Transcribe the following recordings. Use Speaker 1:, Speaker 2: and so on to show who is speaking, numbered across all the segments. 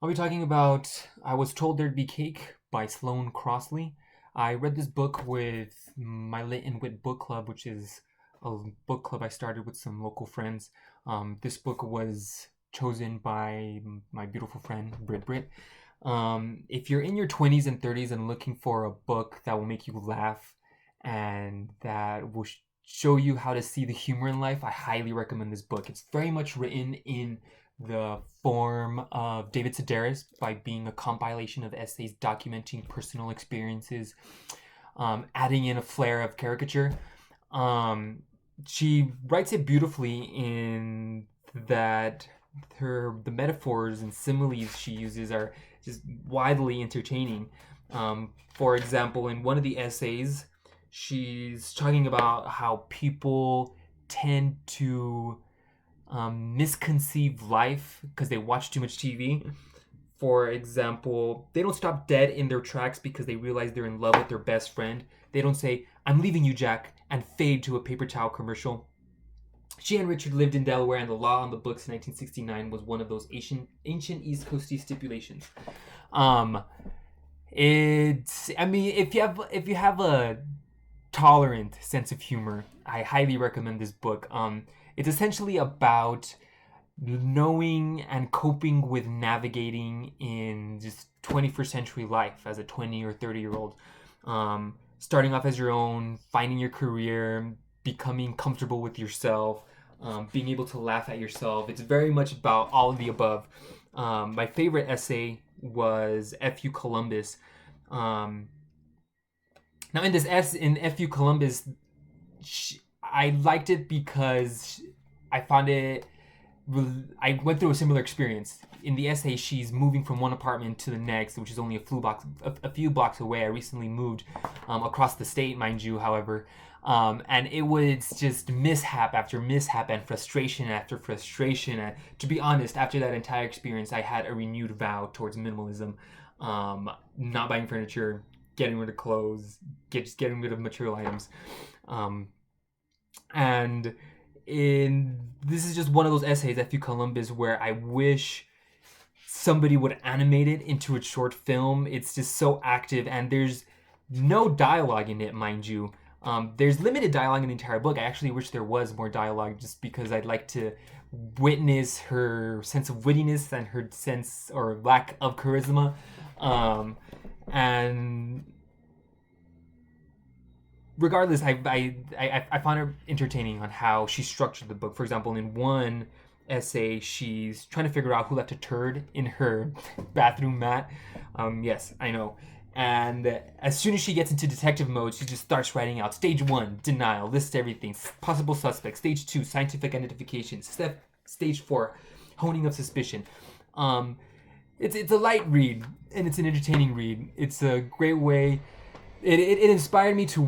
Speaker 1: I'll be talking about I Was Told There'd Be Cake by Sloane Crosley. I read this book with my Lit and Wit book club, which is a book club I started with some local friends. This book was chosen by my beautiful friend, Brit. If you're in your 20s and 30s and looking for a book that will make you laugh and that will show you how to see the humor in life, I highly recommend this book. It's very much written in the form of David Sedaris by being a compilation of essays documenting personal experiences, adding in a flair of caricature. Um, she writes it beautifully in that the metaphors and similes she uses are just widely entertaining. For example, in one of the essays, she's talking about how people tend to misconceive life because they watch too much TV. For example, they don't stop dead in their tracks because they realize they're in love with their best friend. They don't say, "I'm leaving you, Jack," and fade to a paper towel commercial. She and Richard lived in Delaware, and the law on the books in 1969 was one of those ancient East Coasty stipulations. Um, if you have a tolerant sense of humor, I highly recommend this book. It's essentially about knowing and coping with navigating in just 21st century life as a 20 or 30-year old. Starting off as your own, finding your career, becoming comfortable with yourself, being able to laugh at yourself. It's very much about all of the above. My favorite essay was F.U. Columbus. Now, in F.U. Columbus, I liked it because I found it. I went through a similar experience. In the essay, she's moving from one apartment to the next, which is only a few blocks away. I recently moved across the state, mind you, however. And it was just mishap after mishap and frustration after frustration. And to be honest, after that entire experience, I had a renewed vow towards minimalism. Not buying furniture, getting rid of clothes, just getting rid of material items. And this is just one of those essays, F.U. Columbus, where I wish somebody would animate it into a short film. It's just so active, and there's no dialogue in it, mind you. There's limited dialogue in the entire book. I actually wish there was more dialogue, just because I'd like to witness her sense of wittiness and her sense or lack of charisma. And regardless, I found her entertaining on how she structured the book. For example, in one essay, she's trying to figure out who left a turd in her bathroom mat. Yes, I know. And as soon as she gets into detective mode, she just starts writing out stage 1, denial, lists everything, possible suspects, stage 2, scientific identification, stage 4, honing of suspicion. It's a light read, and it's an entertaining read. It's a great way. It inspired me to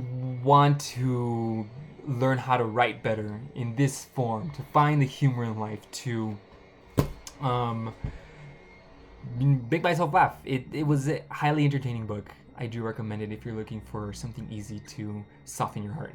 Speaker 1: want to learn how to write better in this form, to find the humor in life, to um, make myself laugh. It was a highly entertaining book. I do recommend it if you're looking for something easy to soften your heart.